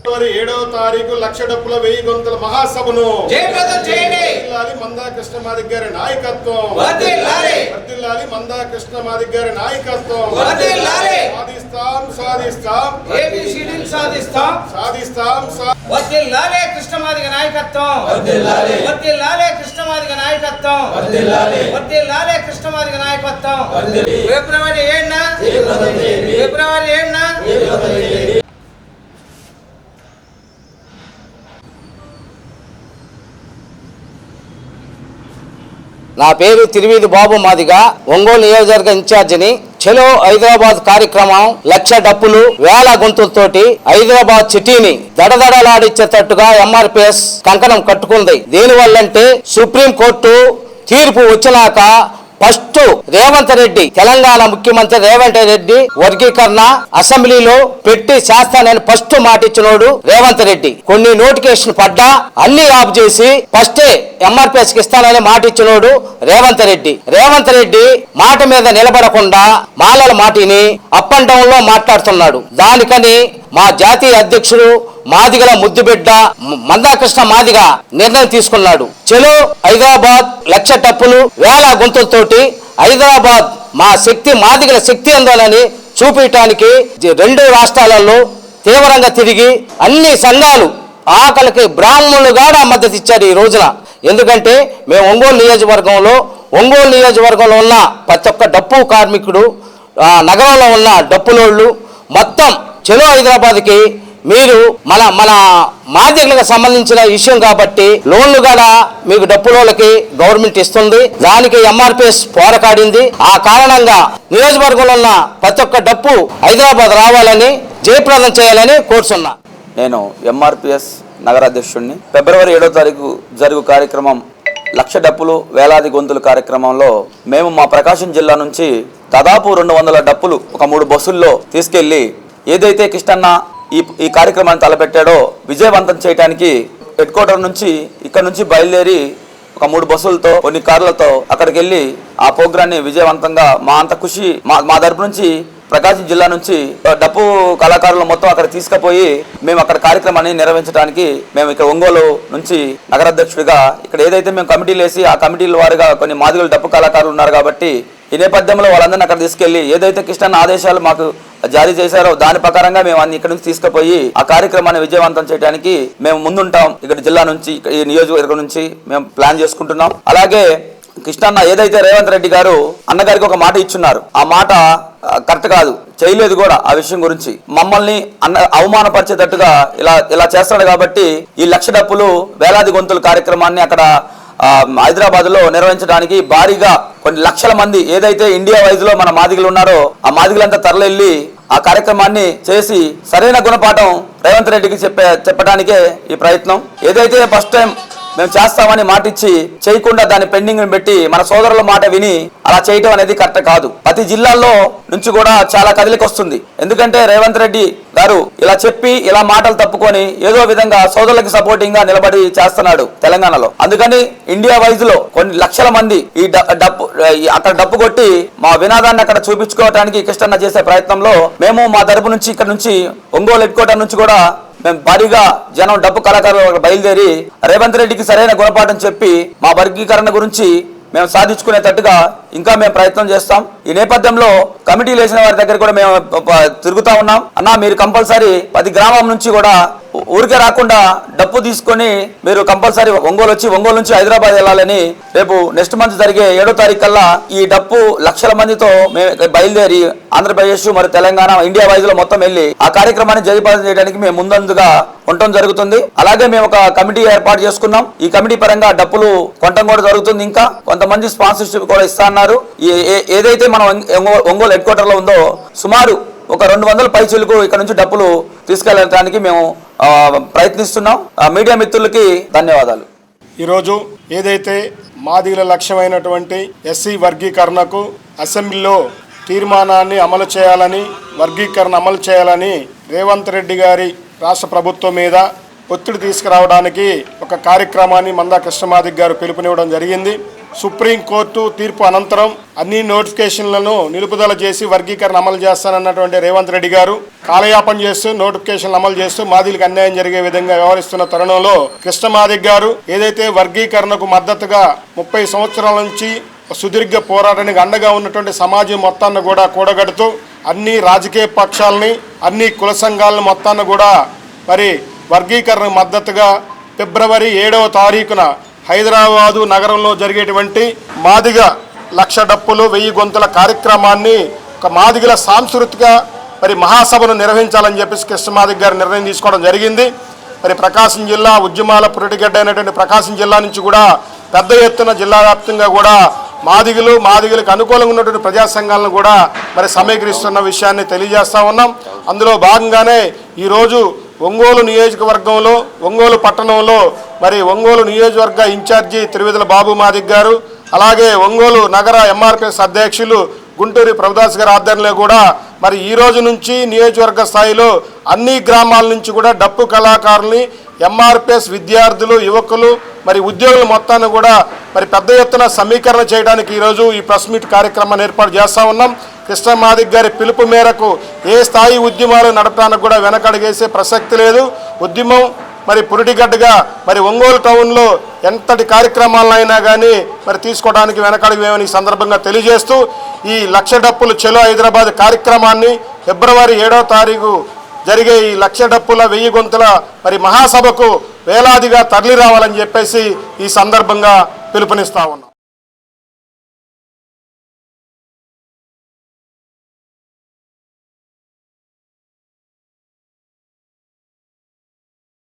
ఫిబ్రవరి 7వ తారీఖు లక్ష డప్పుల 1000 గొంతుల మహాసభను జయప్రదం చేయండి. వర్ధిల్లాలి మందా కృష్ణమాదిగ గారి నాయకత్వం. వర్ధిల్లాలి. వర్ధిల్లాలి మందా కృష్ణమాదిగ గారి నాయకత్వం. వర్ధిల్లాలి. సాధిస్తాం ఏబిసిడిని సాధిస్తాం. వర్ధిల్లాలి కృష్ణమాదిగ నాయకత్వం. వర్ధిల్లాలి కృష్ణమాదిగ నాయకత్వం. వర్ధిల్లాలి కృష్ణమాదిగ నాయకత్వం. ఫిబ్రవరి 7న నా పేరు తిరువీధి బాబు మాదిగ, ఒంగోలు నియోజకవర్గ ఇన్ఛార్జిని. చలో హైదరాబాద్ కార్యక్రమం లక్ష డప్పులు 1000 గొంతులతోటి హైదరాబాద్ సిటీని దడదడలాడించేటట్టుగా ఎంఆర్పిఎస్ కంకణం కట్టుకుంది. దేనివల్లంటే సుప్రీంకోర్టు తీర్పు వచ్చినాక ఫస్ట్ రేవంత్ రెడ్డి, తెలంగాణ ముఖ్యమంత్రి రేవంత్ రెడ్డి వర్గీకరణ అసెంబ్లీలో పెట్టి చేస్తానని ఫస్ట్ మాట ఇచ్చినోడు రేవంత్ రెడ్డి. కొన్ని నోటిఫికేషన్ పడ్డా అన్ని ఆఫ్ చేసి ఫస్టే ఎంఆర్పిఎస్ కి ఇస్తానని మాట ఇచ్చినోడు రేవంత్ రెడ్డి మాట మీద నిలబడకుండా మాలల మాటిని అప్ అండ్ డౌన్ లో మాట్లాడుతున్నాడు. దానికని మా జాతీయ అధ్యక్షుడు మాదిగల ముద్దుబిడ్డ మందాకృష్ణ మాదిగ నిర్ణయం తీసుకున్నాడు. చలో హైదరాబాద్ లక్ష డప్పులు 1000 గొంతులతోటి హైదరాబాద్ మా శక్తి, మాదిగల శక్తి ఎందోనని చూపించడానికి 2 రాష్ట్రాలలో తీవ్రంగా తిరిగి అన్ని సంఘాలు ఆకలికి బ్రాహ్మణులు కూడా మద్దతు ఇచ్చారు ఈ రోజున. ఎందుకంటే మేము ఒంగోలు నియోజకవర్గంలో ఉన్న ప్రతి ఒక్క డప్పు కార్మికుడు, నగరంలో ఉన్న డప్పులోళ్ళు మొత్తం చలో హైదరాబాద్కి మీరు మన మాదిగలకు సంబంధించిన విషయం కాబట్టి లోన్లు కూడా మీకు డప్పులోళ్ళకి గవర్నమెంట్ ఇస్తుంది. దానికి ఎంఆర్పిఎస్ పోరాడింది. ఆ కారణంగా నియోజకవర్గంలో ఉన్న ప్రతి ఒక్క డప్పు హైదరాబాద్ రావాలని, జయప్రదం చేయాలని కోరుతున్నా. నేను ఎంఆర్పిఎస్ నగరాధ్యక్షుడిని. ఫిబ్రవరి 7వ తారీఖు జరుగు కార్యక్రమం లక్ష డప్పులు 1000 గొంతుల కార్యక్రమంలో మేము మా ప్రకాశం జిల్లా నుంచి దాదాపు 200 డప్పులు ఒక 3 బస్సుల్లో తీసుకెళ్లి ఏదైతే కిష్టన్న ఈ కార్యక్రమాన్ని తలపెట్టాడో విజయవంతం చేయడానికి హెడ్ క్వార్టర్ నుంచి ఇక్కడ నుంచి బయలుదేరి ఒక 3 బస్సులతో కొన్ని కార్లతో అక్కడికి వెళ్ళి ఆ ప్రోగ్రాన్ని విజయవంతంగా మా అంత కృషి మా తరపు నుంచి ప్రకాశం జిల్లా నుంచి డప్పు కళాకారులు మొత్తం అక్కడ తీసుకుపోయి మేము అక్కడ కార్యక్రమాన్ని నిర్వహించడానికి మేము ఇక్కడ ఒంగోలు నుంచి నగరాధ్యక్షుడిగా ఇక్కడ ఏదైతే మేము కమిటీలు వేసి ఆ కమిటీల వారిగా కొన్ని మాదిగల డప్పు కళాకారులు ఉన్నారు కాబట్టి ఈ నేపథ్యంలో వాళ్ళందరినీ అక్కడ తీసుకెళ్లి ఏదైతే కృష్ణ ఆదేశాలు మాకు జారీ చేశారో దాని ప్రకారంగా మేము అన్ని ఇక్కడ నుంచి తీసుకుపోయి ఆ కార్యక్రమాన్ని విజయవంతం చేయడానికి మేము ముందుంటాం. ఇక్కడ జిల్లా నుంచి ఈ నియోజకవర్గం నుంచి మేము ప్లాన్ చేసుకుంటున్నాం. అలాగే కృష్ణన్న ఏదైతే రేవంత్ రెడ్డి గారు అన్నగారికి ఒక మాట ఇచ్చున్నారు, ఆ మాట కరెక్ట్ కాదు, చేయలేదు కూడా. ఆ విషయం గురించి మమ్మల్ని అవమానపరిచేటట్టుగా ఇలా చేస్తాడు కాబట్టి ఈ లక్ష డప్పులు 1000 గొంతుల కార్యక్రమాన్ని అక్కడ హైదరాబాద్ లో నిర్వహించడానికి భారీగా కొన్ని లక్షల మంది ఏదైతే ఇండియా వైజ్ లో మన మాదిగలు ఉన్నారో ఆ మాదిగలంతా తరలిల్లి ఆ కార్యక్రమాన్ని చేసి సరైన గుణపాఠం రేవంత్ రెడ్డికి చెప్పడానికే ఈ ప్రయత్నం. ఏదైతే ఫస్ట్ టైం మేము చేస్తామని మాట ఇచ్చి చేయకుండా దాన్ని పెండింగ్ పెట్టి మన సోదరుల మాట విని అలా చేయటం అనేది కరెక్ట్ కాదు. ప్రతి జిల్లాల్లో నుంచి కూడా చాలా కదిలికి వస్తుంది. ఎందుకంటే రేవంత్ రెడ్డి గారు ఇలా చెప్పి ఇలా మాటలు తప్పుకొని ఏదో విధంగా సోదరులకు సపోర్టింగ్ గా నిలబడి చేస్తున్నాడు తెలంగాణలో. అందుకని ఇండియా వైజ్ లో కొన్ని లక్షల మంది ఈ అక్కడ డప్పు కొట్టి మా వినాదాన్ని అక్కడ చూపించుకోవడానికి కృష్ణన్న చేసే ప్రయత్నంలో మేము మా తరపు నుంచి ఇక్కడ నుంచి ఒంగోలు హెడ్ క్వార్టర్ నుంచి కూడా మేము భారీగా జనం డప్పు కళాకారులు బయలుదేరి రేవంత్ రెడ్డికి సరైన గుణపాఠం చెప్పి మా వర్గీకరణ గురించి మేము సాధించుకునేటట్టుగా ఇంకా మేము ప్రయత్నం చేస్తాం. ఈ నేపథ్యంలో కమిటీలు వేసిన వారి దగ్గర కూడా మేము తిరుగుతా ఉన్నాం. అన్న మీరు కంపల్సరీ 10 గ్రామం నుంచి కూడా ఊరికే రాకుండా డప్పు తీసుకొని మీరు కంపల్సరీ ఒంగోలు నుంచి హైదరాబాద్ వెళ్ళాలని రేపు నెక్స్ట్ మంత్ జరిగే 7వ తారీఖు కల్లా ఈ డప్పు లక్షల మందితో మేము బయలుదేరి ఆంధ్రప్రదేశ్ మరియు తెలంగాణ ఇండియా వైజ్ లో మొత్తం వెళ్ళి ఆ కార్యక్రమాన్ని జయప్రదం చేయడానికి మేము ముందందుగా ఉండటం జరుగుతుంది. అలాగే మేము ఒక కమిటీ ఏర్పాటు చేసుకున్నాం. ఈ కమిటీ పరంగా డప్పులు కొనటం కూడా జరుగుతుంది. ఇంకా కొంతమంది స్పాన్సర్షిప్ కూడా ఇస్తా అన్నారు. ఏదైతే మనం ఒంగోలు హెడ్ క్వార్టర్ లో ఉందో సుమారు ఒక 200 పైచీలకు ఇక్కడ నుంచి డప్పులు తీసుకెళ్ళడానికి మేము ప్రయత్నిస్తున్నాం. మీడియా మిత్రులకి ధన్యవాదాలు. ఈరోజు ఏదైతే మాదిగల లక్ష్యమైనటువంటి ఎస్సీ వర్గీకరణకు అసెంబ్లీలో తీర్మానాన్ని అమలు చేయాలని, వర్గీకరణ అమలు చేయాలని రేవంత్ రెడ్డి గారి రాష్ట్ర ప్రభుత్వం మీద ఒత్తిడి తీసుకురావడానికి ఒక కార్యక్రమాన్ని మందా కృష్ణమాదిగ గారు పిలుపునివ్వడం జరిగింది. సుప్రీంకోర్టు తీర్పు అనంతరం అన్ని నోటిఫికేషన్లను నిలుపుదల చేసి వర్గీకరణ అమలు చేస్తానన్నటువంటి రేవంత్ రెడ్డి గారు కాలయాపన చేస్తూ నోటిఫికేషన్లు అమలు చేస్తూ మాదిలకు అన్యాయం జరిగే విధంగా వ్యవహరిస్తున్న తరుణంలో కృష్ణ మాదిగ గారు ఏదైతే వర్గీకరణకు మద్దతుగా 30 సంవత్సరాల నుంచి సుదీర్ఘ పోరాటానికి అండగా ఉన్నటువంటి సమాజం మొత్తాన్ని కూడా కూడగడుతూ అన్ని రాజకీయ పక్షాలని అన్ని కుల సంఘాలను మొత్తాన్ని కూడా మరి వర్గీకరణ మద్దతుగా ఫిబ్రవరి 7వ తారీఖున హైదరాబాదు నగరంలో జరిగేటువంటి మాదిగ 1,00,000 డప్పులు 1000 గొంతుల కార్యక్రమాన్ని ఒక మాదిగల సాంస్కృతిక మరి మహాసభను నిర్వహించాలని చెప్పేసి కృష్ణ మాదిగ గారు నిర్ణయం తీసుకోవడం జరిగింది. మరి ప్రకాశం జిల్లా ఉద్యమాల పురిటిగడ్డ అయినటువంటి ప్రకాశం జిల్లా నుంచి కూడా పెద్ద ఎత్తున జిల్లా వ్యాప్తంగా కూడా మాదిగలకు అనుకూలంగా ఉన్నటువంటి ప్రజా సంఘాలను కూడా మరి సమీకరిస్తున్న విషయాన్ని తెలియజేస్తా ఉన్నాం. అందులో భాగంగానే ఈరోజు ఒంగోలు నియోజకవర్గంలో ఒంగోలు పట్టణంలో మరి ఒంగోలు నియోజకవర్గ ఇన్ఛార్జి తిరువిధుల బాబు మాదిగ గారు అలాగే ఒంగోలు నగర ఎంఆర్పిఎస్ అధ్యక్షులు గుంటూరి ప్రభుదాస్ గారి ఆధ్వర్యంలో కూడా మరి ఈ రోజు నుంచి నియోజకవర్గ స్థాయిలో అన్ని గ్రామాల నుంచి కూడా డప్పు కళాకారుల్ని ఎంఆర్పిఎస్ విద్యార్థులు యువకులు మరి ఉద్యోగులు మొత్తాన్ని కూడా మరి పెద్ద ఎత్తున సమీకరణ చేయడానికి ఈరోజు ఈ ప్రెస్ మీట్ కార్యక్రమాన్ని ఏర్పాటు చేస్తూ ఉన్నాం. కృష్ణ మాదిగ గారి పిలుపు మేరకు ఏ స్థాయి ఉద్యమాలు నడపడానికి కూడా వెనకడుగేసే ప్రసక్తి లేదు. ఉద్యమం మరి పురిటిగడ్డగా మరి ఒంగోలు టౌన్లో ఎంతటి కార్యక్రమాలైనా కానీ మరి తీసుకోవడానికి వెనకడుగేమని ఈ సందర్భంగా తెలియజేస్తూ ఈ 1,00,000 డప్పులు చెలో హైదరాబాద్ కార్యక్రమాన్ని ఫిబ్రవరి 7వ తారీఖు జరిగే ఈ 1,00,000 డప్పుల 1000 గొంతుల మరి మహాసభకు వేలాదిగా తరలి రావాలని చెప్పేసి ఈ సందర్భంగా పిలుపునిస్తా ఉన్నాం.